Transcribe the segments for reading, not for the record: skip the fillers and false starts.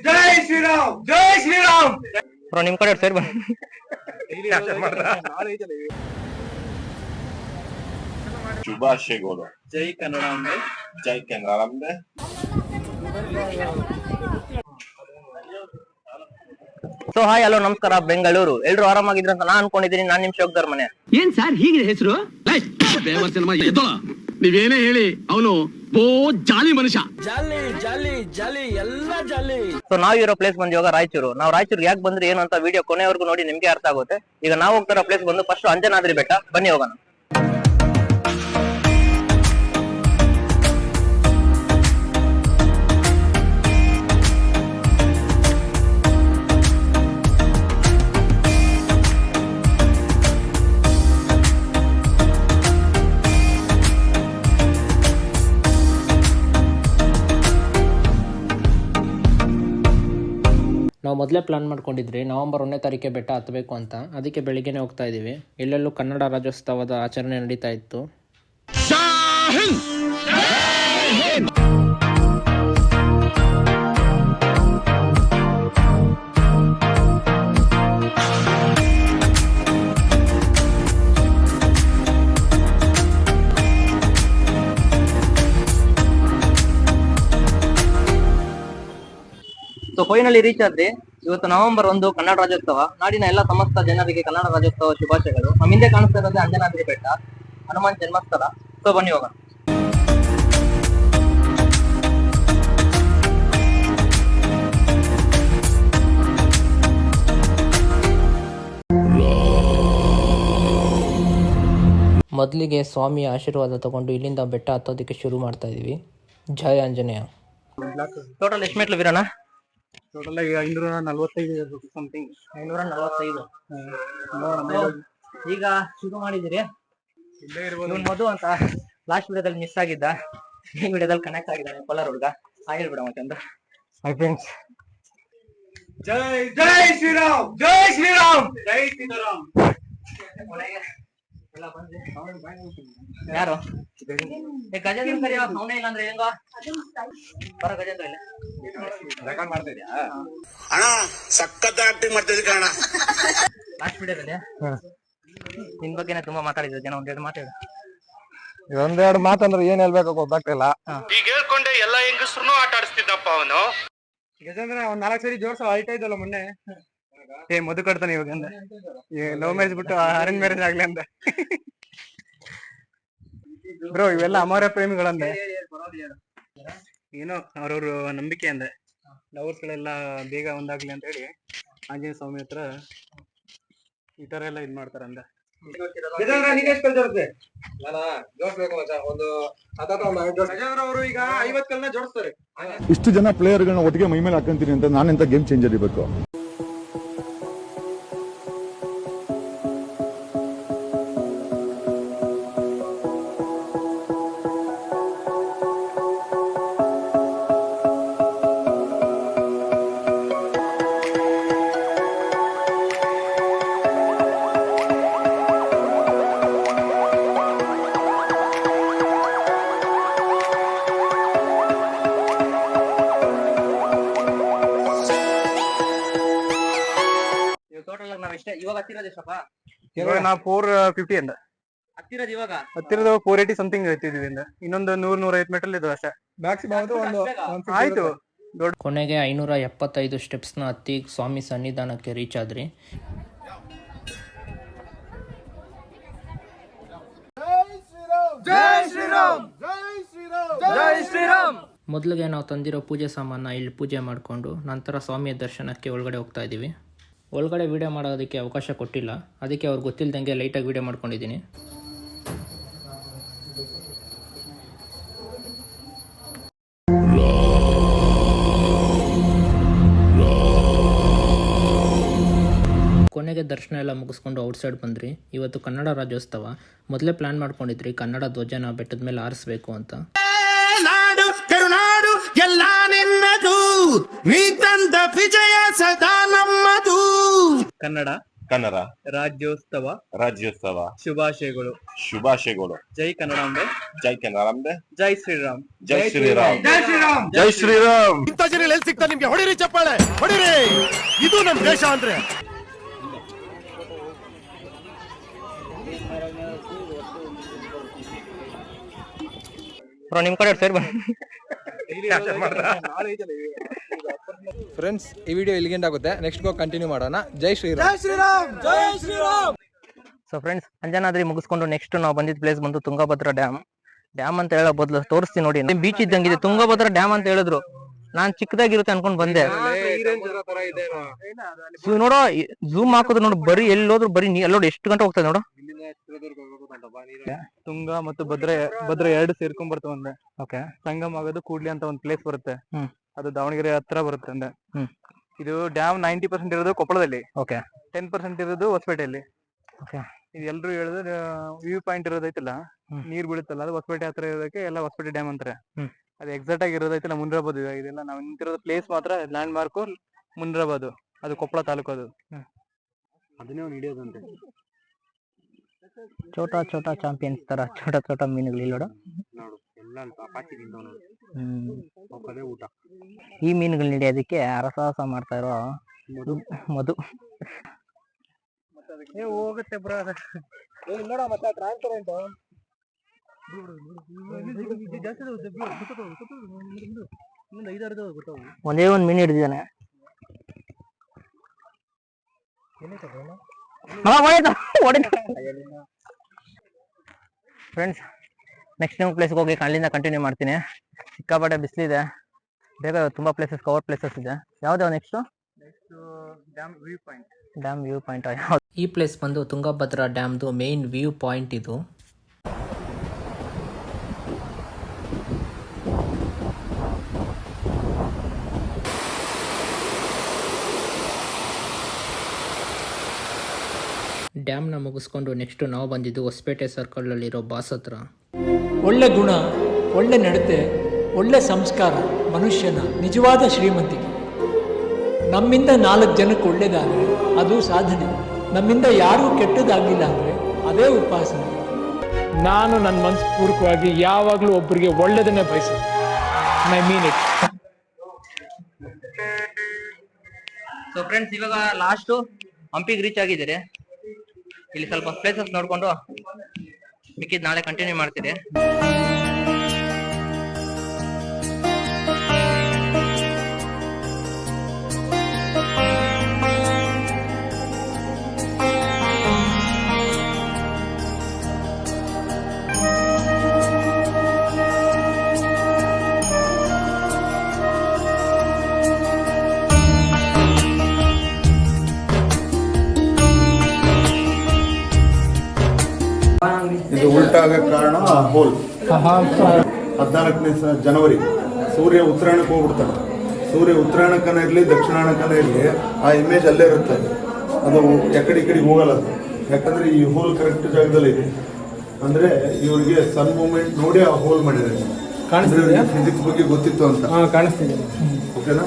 ಜೈ ಶ್ರೀರಾಮ್ ಜೈ Shriram bro ನಿಮ್ ಕಡೆ ಸೇರ್ ಬನ್ನಿ. ಶುಭಾಶಯಗಳು. ಜೈ ಕನ್ನಡಾಂಬೆ ಜೈ ಕನ್ನಡಾಂಬೆ. ಸೊ ಹಾಯ್ ಹಲೋ ನಮಸ್ಕಾರ ಬೆಂಗಳೂರು, ಎಲ್ರು ಆರಾಮಾಗಿದ್ರ ಅಂತ ನಾನ್ ಅನ್ಕೊಂಡಿದ್ದೀನಿ. ನಾನ್ ನಿಮ್ ಶೋಕ್ ಮನೆ. ಏನ್ ಸರ್ ಹೀಗಿದೆ ಹೆಸರು? ನೀವೇನೇ ಹೇಳಿ ಅವನು ಬೋ ಜಾಲಿ ಮನುಷ್ಯ. ಜಾಲಿ ಜಾಲಿ ಜಾಲಿ ಎಲ್ಲ ಜಾಲಿ. ಸೊ ನಾವ್ ಇರೋ ಪ್ಲೇಸ್ ಬಂದು ಇವಾಗ ರಾಯಚೂರು. ನಾವು ರಾಯಚೂರಿಗೆ ಯಾಕೆ ಬಂದ್ರೆ ಏನು ಅಂತ ವಿಡಿಯೋ ಕೊನೆವರೆಗೂ ನೋಡಿ ನಿಮ್ಗೆ ಅರ್ಥ ಆಗುತ್ತೆ. ಈಗ ನಾವು ಹೋಗ್ತಾರ ಪ್ಲೇಸ್ ಬಂದು ಫಸ್ಟ್ ಅಂಜನಾದ್ರಿ ಬೆಟ್ಟ. ಬನ್ನಿ ಹೋಗೋಣ. ನಾವು ಮೊದಲೇ ಪ್ಲಾನ್ ಮಾಡ್ಕೊಂಡಿದ್ರಿ ನವೆಂಬರ್ 1ನೇ ತಾರೀಕೆ ಬೆಟ್ಟ ಹತ್ತಬೇಕು ಅಂತ. ಅದಕ್ಕೆ ಬೆಳಿಗ್ಗೆನೆ ಹೋಗ್ತಾ ಇದ್ದೀವಿ. ಎಲ್ಲೆಲ್ಲೂ ಕನ್ನಡ ರಾಜ್ಯೋತ್ಸವದ ಆಚರಣೆ ನಡೀತಾ ಇತ್ತು. ಸೊ ಫೈನಲಿ ರೀಚ್ ಆದ್ರಿ. ಇವತ್ತು ನವೆಂಬರ್ 1 ಕನ್ನಡ ರಾಜ್ಯೋತ್ಸವ. ನಾಡಿನ ಎಲ್ಲ ಸಮಸ್ತ ಜನರಿಗೆ ಕನ್ನಡ ರಾಜ್ಯೋತ್ಸವ ಶುಭಾಶಯಗಳು. ನಮ್ಮ ಹಿಂದೆ ಕಾಣಿಸ್ತಾ ಇರೋದೇ ಅಂಜನಾದ್ರಿ ಬೆಟ್ಟ, ಹನುಮಾನ್ ಜನ್ಮಸ್ಥಳ. ಸೊ ಬನ್ನಿ ಹೋಗೋಣ. ಮೊದಲಿಗೆ ಸ್ವಾಮಿಯ ಆಶೀರ್ವಾದ ತಗೊಂಡು ಇಲ್ಲಿಂದ ಬೆಟ್ಟ ಹತ್ತೋದಕ್ಕೆ ಶುರು ಮಾಡ್ತಾ ಇದೀವಿ. ಜಯ ಆಂಜನೇಯ. ಟೋಟಲ್ ಎಷ್ಟು ಮೆಟ್ಲು ವೀರಣ್ಣ? ಟೋಟಲ್ ಈಗ 545 ಸಮಥಿಂಗ್. 545. ಈಗ ಶುರು ಮಾಡಿದಿರಿ. ಇವನ್ ಮಧು ಅಂತ ಲಾಸ್ಟ್ ವಿಡಿಯೋದಲ್ಲಿ ಮಿಸ್ ಆಗಿದ್ದ, ಈ ವಿಡಿಯೋದಲ್ಲಿ ಕನೆಕ್ಟ್ ಆಗಿದ್ದಾನೆ. ಕೊಲಾರ ಹುಡುಗ. ಹೇಳ್ಬಿಡ ಮತ್ತೆ ಅಂತ. ಮೈ ಫ್ರೆಂಡ್ಸ್, ಜೈ ಜೈ ಶ್ರೀರಾಮ್ ಜೈ ಶ್ರೀರಾಮ್ ಜೈ ಸೀತಾರಾಮ್. ಯಾರು ಗಜೇಂದ್ರ ಕರಿಯ? ಅವನೇ ಇಲ್ಲ ಅಂದ್ರೆ ಹೆಂಗ ಬರ ಗಜೇಂದ್ರ ಇಲ್ಲ. ರೆಕಾರ್ಡ್ ಮಾಡ್ತಾ ಇದೀಯಾ ಅಣ್ಣ? ಸಖತ್ ಆಕ್ಟಿಂಗ್ ಮಾಡ್ತಿದ್ದೆ ಕಣ. ಲಾಸ್ಟ್ ವಿಡಿಯೋದಲ್ಲಿ ನಿನ್ ಬಗ್ಗೆನೇ ತುಂಬಾ ಮಾತಾಡಿದ್ರು ಜನ. ಒಂದೆರಡು ಮಾತಾಡು. ಒಂದೆರಡು ಮಾತಂದ್ರೆ ಏನ್ ಹೇಳ್ಬೇಕು ಗೊತ್ತಾಗ್ತಿಲ್ಲ. ಈಗ ಹೇಳ್ಕೊಂಡೆ ಎಲ್ಲ ಹೆಂಗಸ್ರು ಆಟ ಆಡಿಸ್ತಿದ್ದಪ್ಪ ಅವನು. ಗಜೇಂದ್ರ ಒಂದ್ 4 ಸರಿ ಜೋಡ್ಸ ಅಳ್ತಾ ಇದ್ದಲ್ಲ ಮೊನ್ನೆ. ಮಧು ಕಟ್ತಾನೆ ಇವಾಗ ಅಂದ. ಲವ್ ಮ್ಯಾರೇಜ್ ಬಿಟ್ಟು ಅರೇಂಜ್ ಮ್ಯಾರೇಜ್ ಆಗ್ಲಿ ಅಂದ. ಬ್ರೋ ಇವೆಲ್ಲ ಅಮರ ಪ್ರೇಮಿಗಳಂದೆ. ಏನೋ ಅವ್ರವ್ರ ನಂಬಿಕೆ ಅಂದೆ. ಲವರ್ಸ್ ಗಳೆಲ್ಲ ಬೇಗ ಒಂದಾಗ್ಲಿ ಅಂತ ಹೇಳಿ ಆಂಜನೇಯ ಸ್ವಾಮಿ ಹತ್ರ ಈ ತರ ಎಲ್ಲ ಇದ್ ಮಾಡ್ತಾರಂದ. ಅವರು ಈಗ 50 ಕಲ್ನ ಜೋಡಿಸ್ತಾರೆ. ಇಷ್ಟು ಜನ ಪ್ಲೇಯರ್ಗಳನ್ನ ಒಟ್ಟಿಗೆ ಮೈ ಮೇಲೆ ಹಾಕಂತೀನಿ ಅಂತ ನಾನೆಂತ ಗೇಮ್ ಚೇಂಜರ್ ಇರಬೇಕು. ಇವಾಗ ಹತ್ತಿರೋದು ಎಷ್ಟಪ್ಪ? ಇವಾಗ ನಾವು 450 ಅಂದ ಹತ್ತಿರೋದು. ಇವಾಗ ಹತ್ತಿರದ 480 ಸಮಥಿಂಗ್ ಐತಿದ್ವಿ. ಇನ್ನೊಂದು 100-150 ಮೆಟಲ್ ಇದು ಅಷ್ಟೇ ಮ್ಯಾಕ್ಸಿಮಮ್. ಆಯ್ತು. ಕೊನೆಗೆ 575 ಸ್ಟೆಪ್ಸ್ನ ಹತ್ತಿ ಸ್ವಾಮಿ ಸನ್ನಿಧಾನಕ್ಕೆ ರೀಚ್ ಆದ್ರಿ. ಮೊದಲಿಗೆ ನಾವು ತಂದಿರೋ ಪೂಜೆ ಸಾಮಾನ ಇಲ್ಲಿ ಪೂಜೆ ಮಾಡಿಕೊಂಡು ನಂತರ ಸ್ವಾಮಿಯ ದರ್ಶನಕ್ಕೆ ಒಳಗಡೆ ಹೋಗ್ತಾ ಇದ್ದೀವಿ. ಒಳಗಡೆ ವಿಡಿಯೋ ಮಾಡೋದಕ್ಕೆ ಅವಕಾಶ ಕೊಟ್ಟಿಲ್ಲ, ಅದಕ್ಕೆ ಅವ್ರು ಗೊತ್ತಿಲ್ಲದಂಗೆ ಲೈಟಾಗಿ ವಿಡಿಯೋ ಮಾಡ್ಕೊಂಡಿದ್ದೀನಿ. ಕೊನೆಗೆ ದರ್ಶನ ಎಲ್ಲ ಮುಗಿಸ್ಕೊಂಡು ಔಟ್ಸೈಡ್ ಬಂದ್ರಿ. ಇವತ್ತು ಕನ್ನಡ ರಾಜ್ಯೋತ್ಸವ. ಮೊದಲೇ ಪ್ಲಾನ್ ಮಾಡ್ಕೊಂಡಿದ್ರಿ ಕನ್ನಡ ಧ್ವಜನ ಬೆಟ್ಟದ ಮೇಲೆ ಆರಿಸ್ಬೇಕು ಅಂತ. ನಾಡು ಕರುನಾಡು ಎಲ್ಲ ನಿನ್ನದು, ನೀ ತಂದ ವಿಜಯ ಸದಾ ನಮ್ಮದು. ಕನ್ನಡ ಕನ್ನಡ ರಾಜ್ಯೋತ್ಸವ ಶುಭಾಶಯಗಳು. ಜೈ ಕನ್ನಡಾಂಬೆ. ಜೈ ಕನ್ನಡಾಂಬೆ. ಜೈ ಶ್ರೀರಾಮ್. ಜೈ ಶ್ರೀರಾಮ್. ಜೈ ಶ್ರೀರಾಮ್. ಇಂಥ ಜನ ಎಲ್ಲಿ ಸಿಗ್ತಾರೆ ನಿಮ್ಗೆ? ಹೊಡಿರಿ ಚಪ್ಪಾಳೆ, ಹೊಡಿರಿ. ಇದು ನಮ್ ದೇಶ ಅಂದ್ರೆ. ಬ್ರೋ ನಿಮ್ ಕಡೆ ಸೇರ್ ಬನ್ನಿ. ಫ್ರೆಂಡ್ಸ್, ಈ ವಿಡಿಯೋ ಇಲ್ಲಿಗೆ ಆಗುತ್ತೆ. ನೆಕ್ಸ್ಟ್ ಕಂಟಿನ್ಯೂ ಮಾಡೋಣ. ಜೈ ಶ್ರೀರಾಮ್. ಸೊ ಫ್ರೆಂಡ್ಸ್, ಅಂಜನಾದ್ರಿ ಮುಗಿಸ್ಕೊಂಡು ನೆಕ್ಸ್ಟ್ ನಾವು ಬಂದಿದ್ದ ಪ್ಲೇಸ್ ಬಂದು ತುಂಗಭದ್ರಾ ಡ್ಯಾಮ್ ಅಂತ ಹೇಳೋ ಬದಲು ತೋರಿಸ್ತೀನಿ ನೋಡಿ. ಬೀಚ್ ಇದ್ದಂಗಿದೆ. ತುಂಗಭದ್ರಾ ಡ್ಯಾಮ್ ಅಂತ ಹೇಳಿದ್ರು, ನಾನ್ ಚಿಕ್ಕದಾಗಿರುತ್ತೆ ಅನ್ಕೊಂಡ್ ಬಂದೆ. ನೋಡೋ ಝೂಮ್ ಹಾಕೋದು ನೋಡು, ಬರೀ ಎಲ್ಲೋದ್ರು ಬರೀ ಎಲ್ಲೋಡು ಎಷ್ಟು ಗಂಟೆ ಹೋಗ್ತದೆ ನೋಡು. ತುಂಗಾ ಮತ್ತು ಭದ್ರಾ ಎರಡು ಸೇರ್ಕೊಂಡ್ ಬರ್ತವೆ ಒಂದೇ. ಓಕೆ. ಸಂಗಮ್ ಆಗೋದು ಕೂಡ್ಲಿ ಅಂತ ಒಂದು ಪ್ಲೇಸ್ ಬರುತ್ತೆ. ಅದು ದಾವಣಗೆರೆ ಹತ್ರ ಬರುತ್ತೆ ಅಂದೆ. ಇದು ಡ್ಯಾಮ್ 90% ಇರೋದು ಕೊಪ್ಪಳದಲ್ಲಿ. ಓಕೆ. 10% ಇರೋದು ಹೊಸಪೇಟೆಯಲ್ಲಿ. ಓಕೆ. ಇದು ಎಲ್ರು ಹೇಳಿದ್ರೆ ವ್ಯೂ ಪಾಯಿಂಟ್ ಇರೋದೈತಲ್ಲ, ನೀರ್ ಬೀಳುತ್ತಲ್ಲ, ಅದು ಹೊಸಪೇಟೆ ಹತ್ರ ಇರೋದಕ್ಕೆ ಎಲ್ಲ ಹೊಸಪೇಟೆ ಡ್ಯಾಮ್ ಅಂತಾರೆ. ಅದು ಎಕ್ಸಾಕ್ಟ್ ಆಗಿ ಇರೋದೈತಲ್ಲ ಮುನ್ರಾಬಾದ್. ಇದೆಲ್ಲ ನಾವು ನಿಂತಿರೋದು ಪ್ಲೇಸ್ ಮಾತ್ರ ಲ್ಯಾಂಡ್ ಮಾರ್ಕ್ ಮುನ್ರಾಬಾದ್. ಅದು ಕೊಪ್ಪಳ ತಾಲೂಕು. ಅದು ಅದನ್ನೇ ಅವ್ನು ಹಿಡಿಯೋದಂತೆ. ಛೋಟಾ ಛೋಟಾ ಚಾಂಪಿಯನ್ಸ್ ತರ ಛೋಟಾ ಛೋಟಾ ಮೀನುಗಳು ಇಲ್ಲಿ ನೋಡು. ಎಲ್ಲ ಊಟ. ಈ ಮೀನುಗಳನ್ನ ಹಿಡಿಯೋದಕ್ಕೆ ಅರಸಾಹಸ ಮಾಡ್ತಾ ಇರೋ ಮಧು. ಹೋಗುತ್ತೆ ಬ್ರೋ. ನೋಡ ಮತ್ತೆ ಟ್ರಾನ್ಸ್ಪರೆಂಟ್ ಒಂದೇ ಒಂದ್ ಮೀನು ಹಿಡಿದಿದ್ದಾನೆ. ಫ್ರೆಂಡ್ಸ್, ನೆಕ್ಸ್ಟ್ ನಿಮ್ಮ ಪ್ಲೇಸ್ಗೆ ಹೋಗಿ ಅಲ್ಲಿಂದ ಕಂಟಿನ್ಯೂ ಮಾಡ್ತೀನಿ. ಸಿಕ್ಕಾಪಟ್ಟೆ ಬಿಸಿಲಿದೆ, ಬೇಗ ತುಂಬಾ ಪ್ಲೇಸಸ್ ಇದೆ. ಯಾವ್ದು ನೆಕ್ಸ್ಟ್? Dam view point. ಈ ಪ್ಲೇಸ್ ಬಂದು ತುಂಗಭದ್ರಾ ಡ್ಯಾಮ್ದು ಮೇನ್ ವ್ಯೂ ಪಾಯಿಂಟ್ ಇದು. ಡ್ಯಾಮ್ನ ಮುಗಿಸ್ಕೊಂಡು ನೆಕ್ಸ್ಟ್ ನಾವು ಬಂದಿದ್ದು ಹೊಸಪೇಟೆ ಸರ್ಕಲಲ್ಲಿರೋ ಬಾಸ್ ಹತ್ರ. ಒಳ್ಳೆ ಗುಣ, ಒಳ್ಳೆ ನಡತೆ, ಒಳ್ಳೆ ಸಂಸ್ಕಾರ ಮನುಷ್ಯನ ನಿಜವಾದ ಶ್ರೀಮಂತಿಕೆ. ನಮ್ಮಿಂದ 4 ಜನಕ್ಕೆ ಒಳ್ಳೇದಾದರೆ ಅದು ಸಾಧನೆ. ನಮ್ಮಿಂದ ಯಾರೂ ಕೆಟ್ಟದಾಗಿಲ್ಲ ಅಂದರೆ ಅದೇ ಉಪಾಸನೆ. ನಾನು ನನ್ನ ಮನಸ್ಪೂರ್ವಕವಾಗಿ ಯಾವಾಗಲೂ ಒಬ್ಬರಿಗೆ ಒಳ್ಳೆಯದನ್ನೇ ಬಯಸೋದು. I mean it. So friends, ಇವಾಗ ಲಾಸ್ಟು ಹಂಪಿಗೆ ರೀಚ್ ಆಗಿದ್ದೀರಿ. ಇಲ್ಲಿ ಸ್ವಲ್ಪ ಪ್ಲೇಸಸ್ ನೋಡ್ಕೊಂಡು ಮಿಕ್ಕಿದ್ ನಾಳೆ ಕಂಟಿನ್ಯೂ ಮಾಡ್ತೀರಿ. ಇದು ಉಲ್ಟಾ ಆಗಕ್ಕೆ ಕಾರಣ ಹೋಲ್. 14ನೇ ಜನವರಿ ಸೂರ್ಯ ಉತ್ತರಾಯಣಕ್ಕೆ ಹೋಗ್ಬಿಡ್ತಾನೆ. ಸೂರ್ಯ ಉತ್ತರಾಯಣಕ್ಕನೇ ಇರಲಿ ದಕ್ಷಿಣಾಯಣಕ್ಕನೇ ಇರಲಿ, ಆ ಇಮೇಜ್ ಅಲ್ಲೇ ಇರುತ್ತೆ. ಅದು ಎಕಡೆ ಈ ಕಡೆಗೆ ಹೋಗಲ್ಲ. ಅದು ಯಾಕಂದ್ರೆ ಈ ಹೋಲ್ ಕರೆಕ್ಟ್ ಜಾಗದಲ್ಲಿ ಇದೆ. ಅಂದ್ರೆ ಇವ್ರಿಗೆ ಸನ್ ಮೂವ್ಮೆಂಟ್ ನೋಡಿ ಆ ಹೋಲ್ ಮಾಡಿದ್ದಾರೆ. ಫಿಸಿಕ್ಸ್ ಬಗ್ಗೆ ಗೊತ್ತಿತ್ತು ಅಂತ ಕಾಣಿಸ್ತಿದೆ. ಓಕೆನಾ?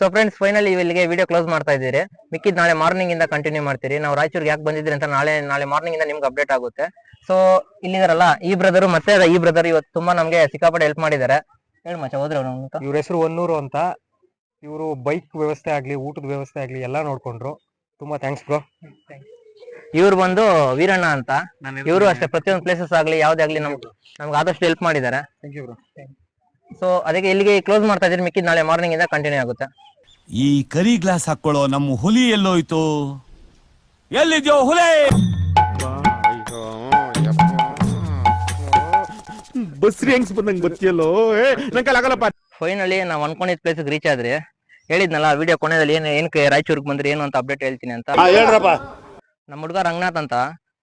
ಸೊ ಫ್ರೆಂಡ್ಸ್, ಫೈನಲಿ ಇಲ್ಲಿಗೆ ವಿಡಿಯೋ ಕ್ಲೋಸ್ ಮಾಡ್ತಾ ಇದ್ದೀರಿ. ಮಿಕ್ಕಿದ್ ನಾಳೆ ಮಾರ್ನಿಂಗ್ ಇಂದ ಕಂಟಿನ್ಯೂ ಮಾಡ್ತೀರಿ. ನಾವು ರಾಯಚೂರಿಗೆ ಯಾಕೆ ಬಂದಿದ್ರಿ ಅಂತ ನಾಳೆ ಮಾರ್ನಿಂಗ್ ಇಂದ ನಿಮ್ಗೆ ಅಪ್ಡೇಟ್ ಆಗುತ್ತೆ. ಸೊ ಇಲ್ಲಿದಾರಲ್ಲ ಈ ಬ್ರದರ್ ಮತ್ತೆ ಈ ಬ್ರದರ್ ಇವತ್ತು ತುಂಬಾ ನಮ್ಗೆ ಸಿಕ್ಕಾಪಟ್ಟೆ ಹೆಲ್ಪ್ ಮಾಡಿದ್ದಾರೆ. ಹೇಳಿ ಮಚ್ಚ, ಹೋದ್ರೆ ಇವ್ರ ಹೆಸರು ಹೊನ್ನೂರು ಅಂತ. ಇವರು ಬೈಕ್ ವ್ಯವಸ್ಥೆ ಆಗ್ಲಿ, ಊಟದ ವ್ಯವಸ್ಥೆ ಆಗ್ಲಿ ಎಲ್ಲ ನೋಡ್ಕೊಂಡ್ರು. ತುಂಬಾ ಥ್ಯಾಂಕ್ಸ್ ಬ್ರೋ. ಇವ್ರು ಬಂದು ವೀರಣ್ಣ ಅಂತ. ನಾನು ಇವರು ಅಷ್ಟೇ ಪ್ರತಿಯೊಂದು ಪ್ಲೇಸಸ್ ಆಗ್ಲಿ ಯಾವ್ದೇ ಆಗ್ಲಿ ನಮ್ಗೆ ಆದಷ್ಟು ಹೆಲ್ಪ್ ಮಾಡಿದ್ದಾರೆ. Thank you bro. ಸೊ ಅದಕ್ಕೆ ಇಲ್ಲಿಗೆ ಕ್ಲೋಸ್ ಮಾಡ್ತಾ ಇದ್ದೀನಿ. ಮಿಕ್ಕಿದ್ ನಾಳೆ ಮಾರ್ನಿಂಗ್ ಇಂದ ಕಂಟಿನ್ಯೂ ಆಗುತ್ತೆ. ಈ ಕರಿ ಗ್ಲಾಸ್ ಹಾಕೊಳ್ಳೋ ನಮ್ಮ ಹುಲಿ ಎಲ್ಲೋಯ್ತು? ಎಲ್ಲಿದ್ಯೋ ಹುಲಿ? ಬಸ್ರಿ ಹೆಂಗ್ಸ್ ಬಂದಂಗ್ ಬರ್ತಿಯಲ್ಲೋ, ನಂಗೆ ಆಗಲ್ಲಪ್ಪ. ಫೈನಲಿ ನಾವು ಅನ್ಕೊಂಡಿದ್ ಪ್ಲೇಸಿಗೆ ರೀಚ್ ಆದ್ರೆ ಹೇಳಿದ್ನಲ್ಲ ವಿಡಿಯೋ ಕೊನೆಯಲ್ಲಿ ಏನಕ್ಕೆ ರಾಯಚೂರಿಗೆ ಬಂದ್ರಿ ಏನು ಅಂತ ಅಪ್ಡೇಟ್ ಹೇಳ್ತೀನಿ ಅಂತ. ನಮ್ಮ ಹುಡುಗ ರಂಗನಾಥ್ ಅಂತ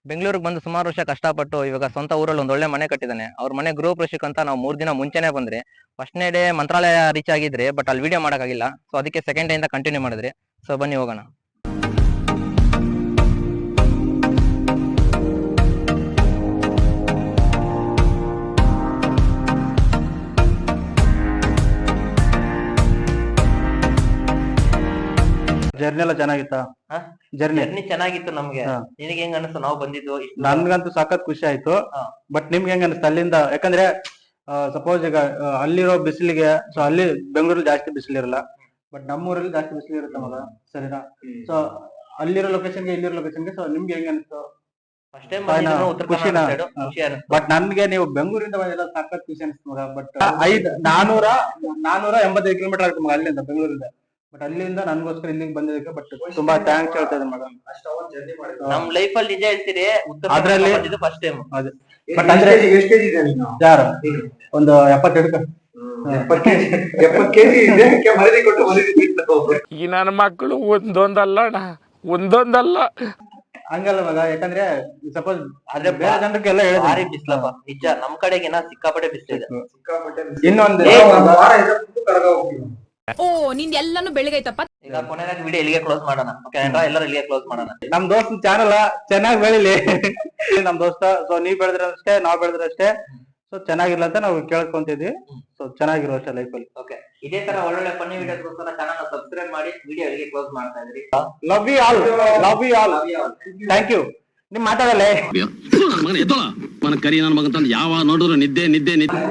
ಬೆಂಗಳೂರಿಗೆ ಬಂದು ಸುಮಾರು ವರ್ಷ ಕಷ್ಟಪಟ್ಟು ಇವಾಗ ಸ್ವಂತ ಊರಲ್ಲಿ ಒಂದು ಒಳ್ಳೆ ಮನೆ ಕಟ್ಟಿದ್ದಾನೆ. ಅವ್ರ ಮನೆ ಗೃಹ ಪ್ರವೇಶಕ್ಕೆ ಅಂತ ನಾವು 3 ದಿನ ಮುಂಚೆನೆ ಬಂದ್ರೆ. ಫಸ್ಟ್ನೇ ಡೇ ಮಂತ್ರಾಲಯ ರೀಚ್ ಆಗಿದ್ರೆ, ಬಟ್ ಅಲ್ಲಿ ವಿಡಿಯೋ ಮಾಡೋಕ್ಕಾಗಿಲ್ಲ. ಸೊ ಅದಕ್ಕೆ ಸೆಕೆಂಡ್ ಡೇ ಇಂದ ಕಂಟಿನ್ಯೂ ಮಾಡಿದ್ರಿ. ಸೊ ಬನ್ನಿ ಹೋಗೋಣ. ಜರ್ನಿ ಎಲ್ಲ ಚೆನ್ನಾಗಿತ್ತಾ? ಜರ್ನಿ ಜರ್ನಿ ಚೆನ್ನಾಗಿತ್ತು ನಮ್ಗೆ. ನಿನಗೆ ಹೆಂಗ್ ಅನಿಸ್ತು ನಾವು ಬಂದಿದ್ದು? ನನ್ಗಂತೂ ಸಖತ್ ಖುಷಿ ಆಯ್ತು. ಬಟ್ ನಿಮ್ಗೆ ಹೆಂಗ ಅನಿಸ್ತು ಅಲ್ಲಿಂದ? ಯಾಕಂದ್ರೆ ಸಪೋಸ್ ಈಗ ಅಲ್ಲಿರೋ ಬಿಸಿಲಿಗೆ, ಸೊ ಅಲ್ಲಿ ಬೆಂಗಳೂರಲ್ಲಿ ಜಾಸ್ತಿ ಬಿಸಿಲಿರಲ್ಲ, ಬಟ್ ನಮ್ಮೂರಲ್ಲಿ ಜಾಸ್ತಿ ಬಿಸಿಲು ಇರುತ್ತೆ ಮಗ, ಸರಿನಾ? ಸೊ ಅಲ್ಲಿರೋ ಲೊಕೇಶನ್ಗೆ ಇಲ್ಲಿರೋ ಲೊಕೇಶನ್ಗೆ ಸೊ ನಿಮ್ಗೆ ಹೆಂಗ ಅನಿಸ್ತು? ಬಟ್ ನನ್ಗೆ ನೀವು ಬೆಂಗಳೂರಿಂದ ಬಂದಿಲ್ಲ, ಸಖತ್ ಖುಷಿ ಅನಿಸ್ತು ಮಗ. ಬಟ್ 485 ಕಿಲೋಮೀಟರ್ ಆಗುತ್ತೆ ಮಗ ಅಲ್ಲಿಂದ, ಬೆಂಗಳೂರಿಂದ. ಬಟ್ ಅಲ್ಲಿಂದ ನನ್ಗೋಸ್ಕರ ಇಲ್ಲಿಗೆ ಬಂದಿದ್ದಕ್ಕೆ ಬಟ್ ತುಂಬಾ ಥ್ಯಾಂಕ್ಸ್ ಹೇಳ್ತಾ ಇದ್ದೀನಿ ಮೇಡಮ್. ನಮ್ ಲೈಫ್ ಅಲ್ಲಿ ನಿಜ ಹೇಳ್ತೀರಿ, ಅದ್ರಲ್ಲಿ ಫಸ್ಟ್ ಟೈಮ್. ಅದೇ ಬಟ್ ಅಂದ್ರೆ ಯಾರು ಒಂದು 70 ಈ ನನ್ನ ಮಕ್ಕಳು ಒಂದೊಂದಲ್ಲ ಹಂಗಲ್ಲ ಮಗ. ಯಾಕಂದ್ರೆ ಸಪೋಸ್ ಆದ್ರೆ ಬೇರೆ ಜನರಿಗೆಲ್ಲ ಹೇಳಿದ್ರೆ ಬಿಸ್ಲಪ್ಪ ನಿಜ. ನಮ್ ಕಡೆಗಿನ ಸಿಕ್ಕಾಪಟ್ಟೆ ಬಿಸ್ಲಿದೆ. ಇನ್ನೊಂದು ಓ ನಿಂದ ಎಲ್ಲಾನು ಬೆಳಗೈತಪ್ಪ. ಈಗ ಕೊನೆಯಾಗಿ ವಿಡಿಯೋ ಇಲ್ಲಿಗೆ ಕ್ಲೋಸ್ ಮಾಡೋಣ. ಓಕೆ ಎಲ್ಲರೂ ಇಲ್ಲಿಗೆ ಕ್ಲೋಸ್ ಮಾಡೋಣ. ನಮ್ ದೋಸ್ತ ಚಾನಲ್ ಚೆನ್ನಾಗಿ ಬೆಳಿಲಿ. ನಮ್ ದೋಸ್ತ ಸೊ ನೀವ್ ಬೆಳೆದ್ರಷ್ಟೇ, ನಾವ್ ಬೆಳೆದ್ರಷ್ಟೇ. ಸೊ ಚೆನ್ನಾಗಿರ್ಲ ಅಂತ ನಾವು ಕೇಳ್ಕೊಂತಿದ್ವಿ. ಸೊ ಚೆನ್ನಾಗಿರೋ ಅಷ್ಟೇ ಲೈಫ್ ಅಲ್ಲಿ. ಓಕೆ, ಇದೇ ತರ ಒಳ್ಳೊಳ್ಳೆ ಫನ್ನಿ ವಿಡಿಯೋಸ್ಗೋಸ್ಕರ ಚಾನಲ್ ಸಬ್ಸ್ಕ್ರೈಬ್ ಮಾಡಿ ವಿಡಿಯೋ ಇಲ್ಲಿಗೆ ಕ್ಲೋಸ್ ಮಾಡ್ತಾ ಇದ್ರಿ. Love you all, love you all, thank you. ನಿಮ್ ಮಾತಾಡಲ್ಲ ಮಗನ ಎದ್ದೋಳ ಮನ ಕರಿ ನನ್ನ ಮಗಂತ ಯಾವ ನೋಡಿದ್ರು ನಿದ್ದೆ ನಿದ್ದೆ ನಿದ್ದೆ.